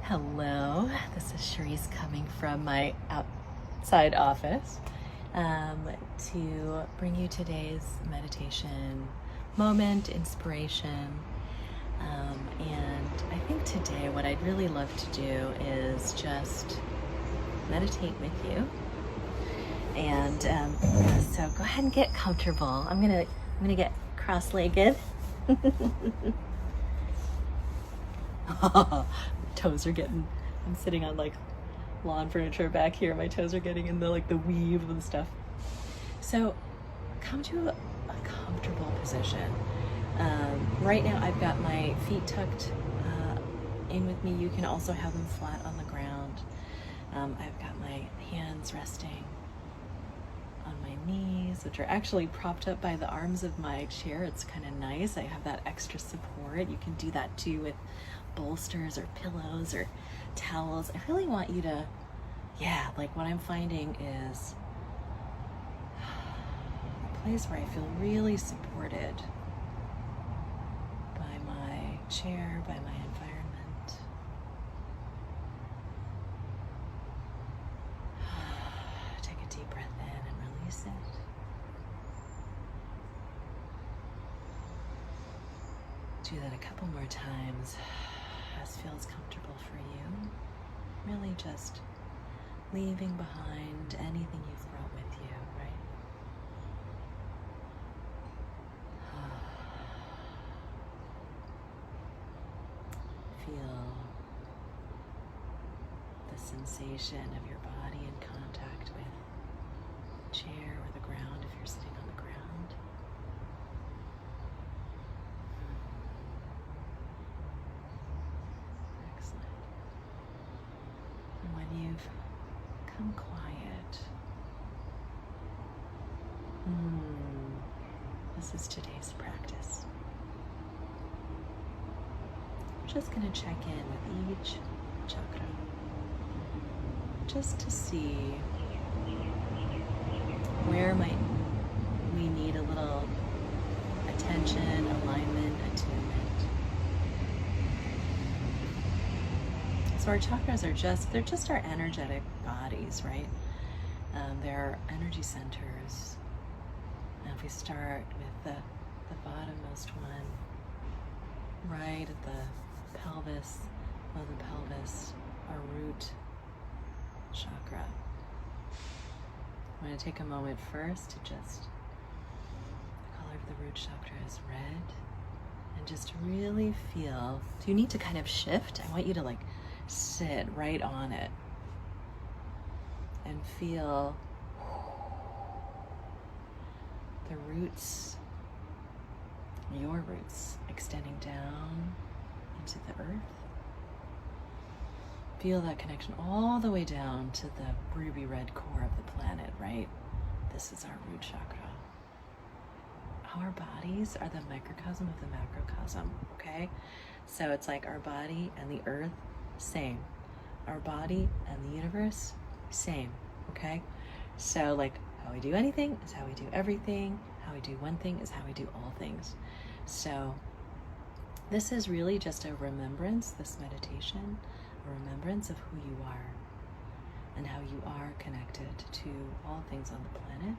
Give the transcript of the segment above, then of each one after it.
Hello, this is Charisse coming from my outside office to bring you today's meditation moment, inspiration. And I think today what I'd really love to do is just meditate with you. And so go ahead and get comfortable. I'm gonna get cross-legged. Toes are getting, I'm sitting on like lawn furniture back here. My toes are getting in the weave and stuff. So come to a comfortable position. Right now I've got my feet tucked in with me. You can also have them flat on the ground. I've got my hands resting on my knees, which are actually propped up by the arms of my chair. It's kind of nice. I have that extra support. You can do that too with bolsters or pillows or towels. I really want you to, like what I'm finding is a place where I feel really supported by my chair, by my environment. Take a deep breath in and release it. Do that a couple more times as feels comfortable for you. Really just leaving behind anything you've brought with you, right? Feel the sensation of your body in contact with the chair or the ground if you're sitting on the ground. When you've come quiet, this is today's practice. We're just going to check in with each chakra just to see where might we need a little attention, alignment, attunement. So our chakras are they're just our energetic bodies, right? They're energy centers. And if we start with the bottommost one, right at the pelvis, below the pelvis, our root chakra. I'm going to take a moment first to the color of the root chakra is red, and just really feel, do you need to kind of shift? I want you to sit right on it and feel the roots, your roots, extending down into the earth. Feel that connection all the way down to the ruby red core of the planet, right? This is our root chakra. Our bodies are the microcosm of the macrocosm, okay? So it's like our body and the earth, same. Our body and the universe, same, okay? So how we do anything is how we do everything. How we do one thing is how we do all things. So this is really just a remembrance, this meditation, a remembrance of who you are and how you are connected to all things on the planet,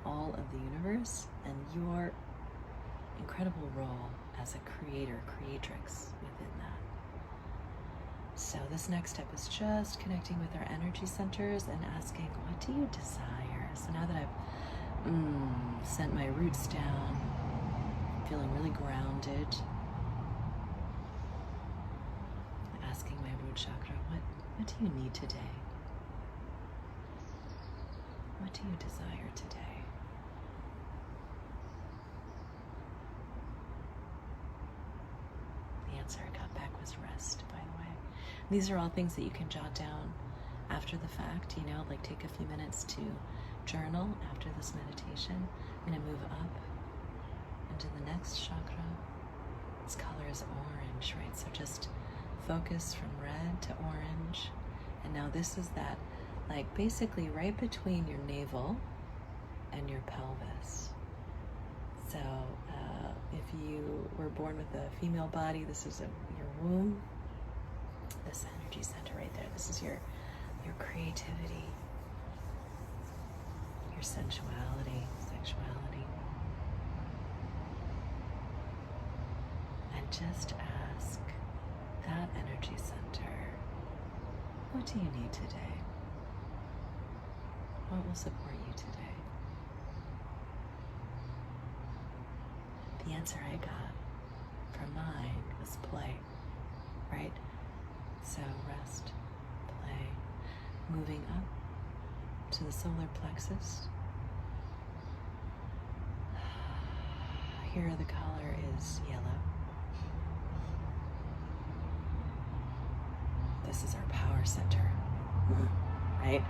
all of the universe, and your incredible role as a creator, creatrix within that. So this next step is just connecting with our energy centers and asking, what do you desire? So now that I've sent my roots down, feeling really grounded, asking my root chakra, what do you need today? What do you desire today? The answer I got back was rest, by the way. These are all things that you can jot down after the fact, take a few minutes to journal after this meditation. I'm going to move up into the next chakra. Its color is orange, right? So just focus from red to orange. And now this is that, basically right between your navel and your pelvis. So if you were born with a female body, this is your womb. this energy center right there. This is your creativity, your sensuality, sexuality. And just ask that energy center, what do you need today? What will support you today? The answer I got from mine was play, right? So rest, play, moving up to the solar plexus. Here the color is yellow. This is our power center, right?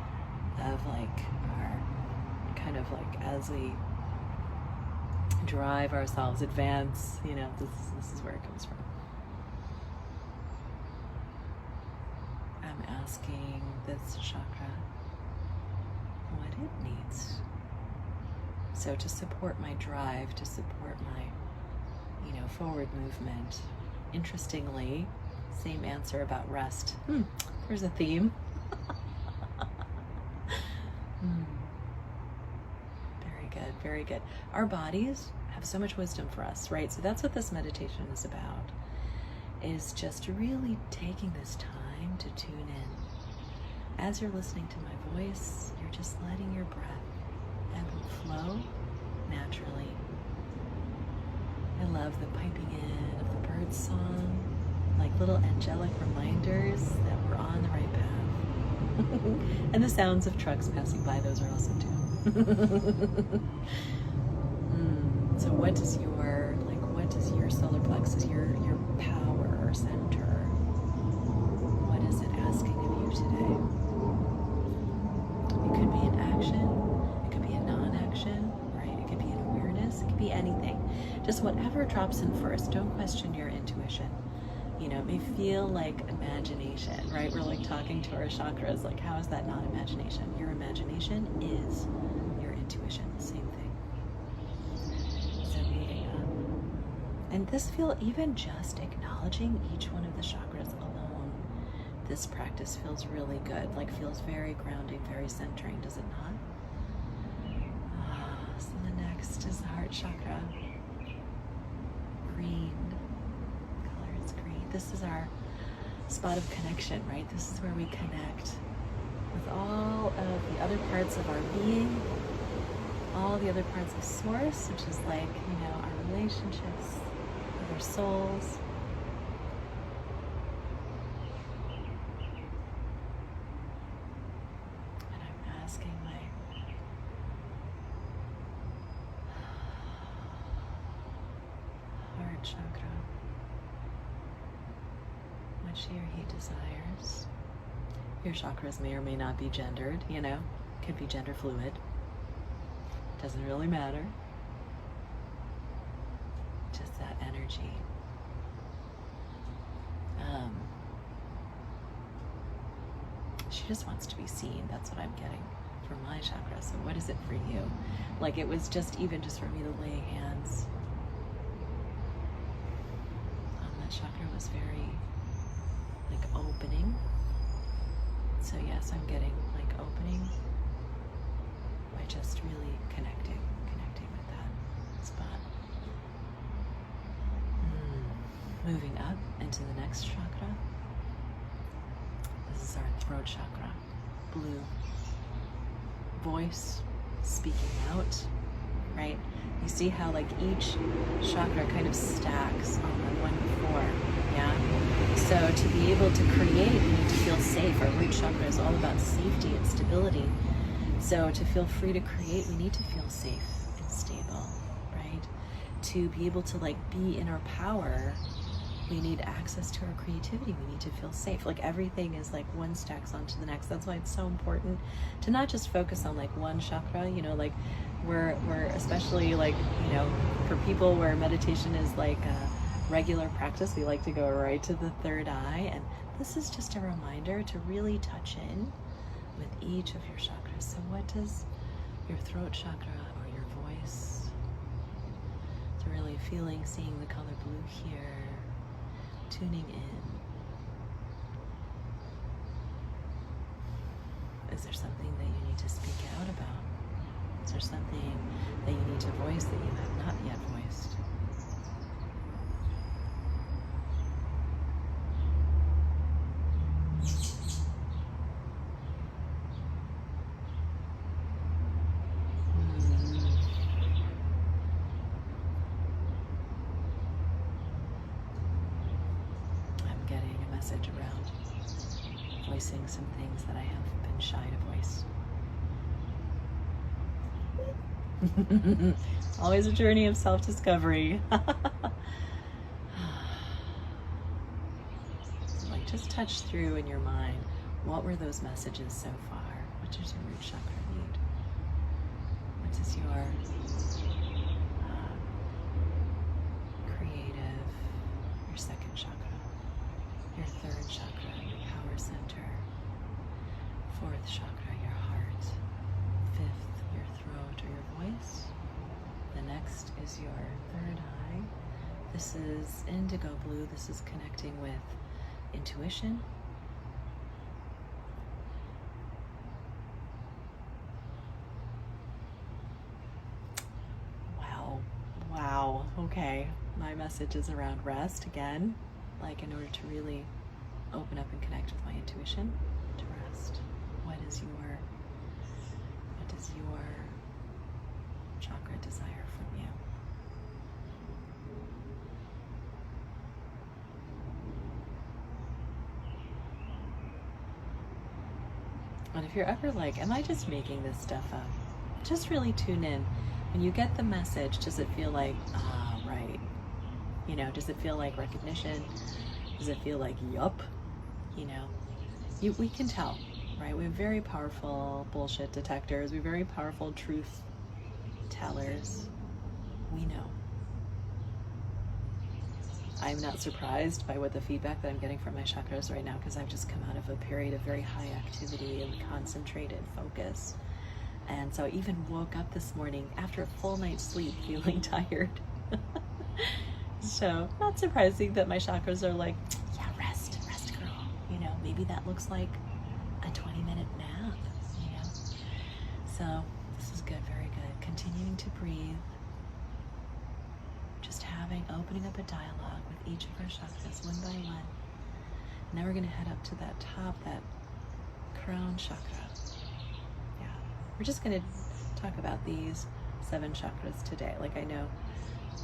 Of like our kind of like as we drive ourselves, advance, you know, this is where it comes from. I'm asking this chakra what it needs. So to support my drive, to support my, you know, forward movement. Interestingly, same answer about rest. There's a theme. Very good, very good. Our bodies have so much wisdom for us, right? So that's what this meditation is about, is just really taking this time to tune in. As you're listening to my voice, you're just letting your breath ebb and flow naturally. I love the piping in of the bird song, like little angelic reminders that we're on the right path. And the sounds of trucks passing by, those are awesome too. So what does your solar plexus, your power center, what is it asking of you today? It could be an action, it could be a non-action, right? It could be an awareness, it could be anything. Just whatever drops in first. Don't question your intuition. You know, it may feel like imagination, right? We're like talking to our chakras, like how is that not imagination? Your imagination is your intuition, same thing. So moving up. And this feel, even just acknowledging each one of the chakras alone, this practice feels really good, like feels very grounding, very centering, does it not? So the next is the heart chakra. Green. This is our spot of connection, right? This is where we connect with all of the other parts of our being, all the other parts of source, which is like, you know, our relationships with our souls. And I'm asking my heart chakra what she or he desires. Your chakras may or may not be gendered, you know, could be gender fluid. Doesn't really matter. Just that energy. She just wants to be seen. That's what I'm getting from my chakra. So what is it for you? Like it was just even just for me to lay hands on that chakra was very like opening. So yes, I'm getting like opening by just really connecting with that spot. Moving up into the next chakra. This is our throat chakra. Blue. Voice, speaking out, right? You see how like each chakra kind of stacks on the one before, yeah? So to be able to create, we need to feel safe. Our root chakra is all about safety and stability. So to feel free to create, we need to feel safe and stable, right? To be able to like be in our power, we need access to our creativity. We need to feel safe. Like everything is like one stacks onto the next. That's why it's so important to not just focus on like one chakra, you know, like we're especially like, you know, for people where meditation is like a regular practice, we like to go right to the third eye. And this is just a reminder to really touch in with each of your chakras. So what does your throat chakra or your voice, so really feeling, seeing the color blue here, tuning in, Is there something that you need to speak out about? Is there something that you need to voice that you have not yet voiced? I'm getting a message around voicing some things that I have been shy to voice. Always a journey of self-discovery. Like, just touch through in your mind. What were those messages so far? What does your root chakra need? What does your creative, your second chakra, your third chakra, your power center, fourth chakra, your heart, fifth, your throat or your voice. The next is your third eye. This is indigo blue. This is connecting with intuition. Wow. Okay. My message is around rest again. Like, in order to really open up and connect with my intuition, to rest. What does your chakra desire from you? And if you're ever like, am I just making this stuff up? Just really tune in. When you get the message, does it feel like, right? You know, does it feel like recognition? Does it feel like, yup? You know, we can tell, right? We have very powerful bullshit detectors. We have very powerful truth tellers. We know. I'm not surprised by what the feedback that I'm getting from my chakras right now, because I've just come out of a period of very high activity and concentrated focus. And so I even woke up this morning after a full night's sleep feeling tired. So not surprising that my chakras are like, yeah, rest girl. You know, maybe that looks like a 20-minute nap, you know? So this is good, very good. Continuing to breathe. Just opening up a dialogue with each of our chakras one by one. Now we're gonna head up to that top, that crown chakra. Yeah, we're just gonna talk about these 7 chakras today. Like, I know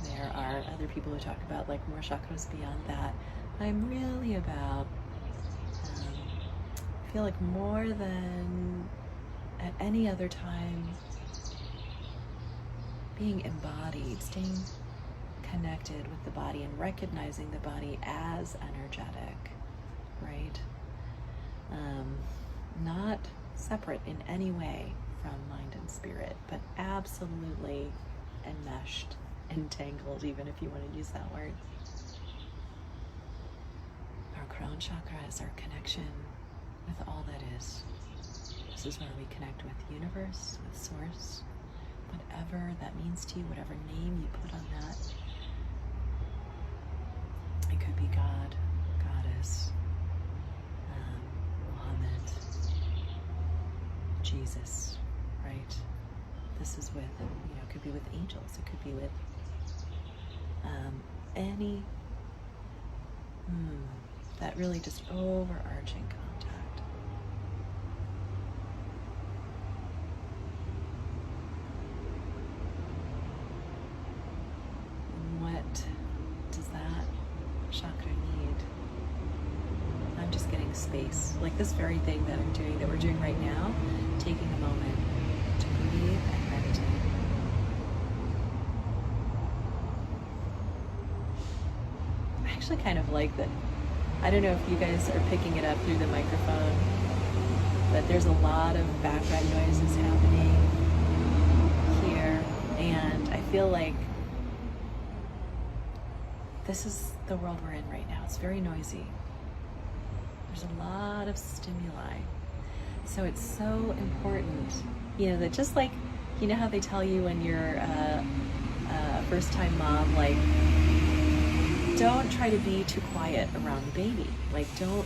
there are other people who talk about like more chakras beyond that. I'm really about, I feel like more than at any other time, being embodied, staying connected with the body and recognizing the body as energetic, right? Not separate in any way from mind and spirit, but absolutely enmeshed, entangled, even if you want to use that word. Our crown chakra is our connection with all that is. This is where we connect with the universe, with source, whatever that means to you, whatever name you put on that. It could be God, Goddess, Muhammad, Jesus, right? This is with, you know, it could be with angels, it could be with any, that really just overarching contact. And what does that chakra need? I'm just getting space, like this very thing that I'm doing, that we're doing right now, taking a moment to breathe and meditate. I actually kind of like that. I don't know if you guys are picking it up through the microphone, but there's a lot of background noises happening here, and I feel like this is the world we're in right now. It's very noisy. There's a lot of stimuli. So it's so important, you know, that just like, you know how they tell you when you're a first-time mom, like, don't try to be too quiet around the baby. Like, don't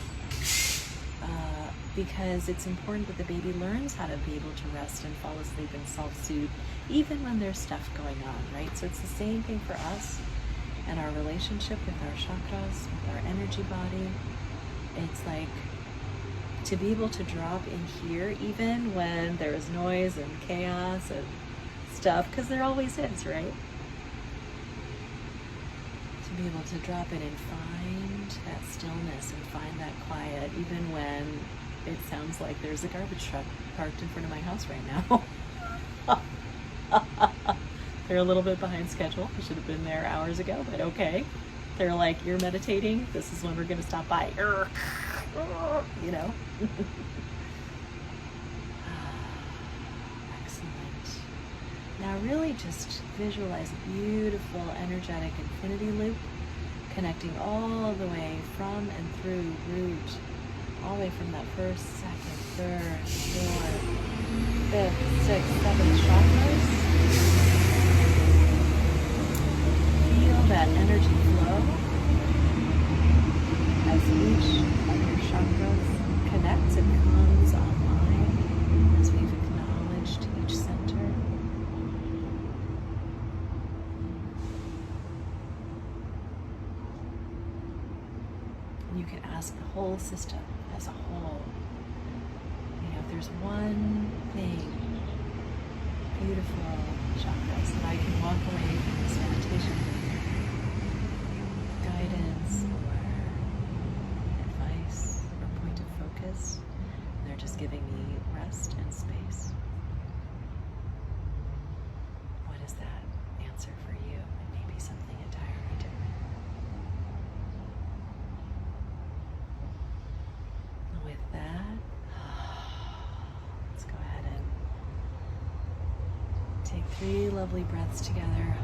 because it's important that the baby learns how to be able to rest and fall asleep and self-soothe even when there's stuff going on, right? So it's the same thing for us and our relationship with our chakras, with our energy body. It's like to be able to drop in here even when there is noise and chaos and stuff, because there always is, right? To be able to drop in and find that stillness and find that quiet even when it sounds like there's a garbage truck parked in front of my house right now. They're a little bit behind schedule. I should have been there hours ago, but okay. They're like, you're meditating, this is when we're gonna stop by. You know? Excellent. Now really just visualize a beautiful energetic infinity loop connecting all the way from and through root, all the way from that first, second, third, fourth, fifth, sixth, seventh chakras. Feel that energy flow as each of your chakras connects and comes online as we've acknowledged each center. You can ask the whole system as a whole, you know, if there's one thing, beautiful chakras, that I can walk away from this meditation with, guidance or advice or point of focus, and they're just giving me rest and space. What is that answer for you? It may be something entirely different. With that, let's go ahead and take 3 lovely breaths together.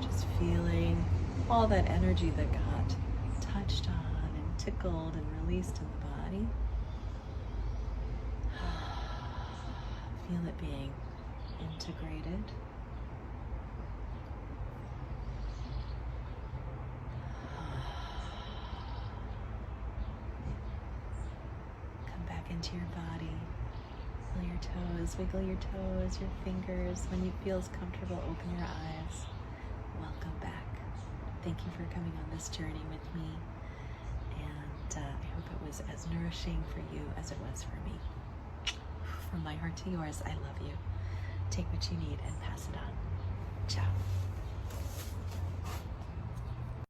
Just feeling all that energy that got touched on and tickled and released in the body. Feel it being integrated. Into your body. Feel your toes, wiggle your toes, your fingers. When it feels comfortable, open your eyes. Welcome back. Thank you for coming on this journey with me. And I hope it was as nourishing for you as it was for me. From my heart to yours, I love you. Take what you need and pass it on. Ciao.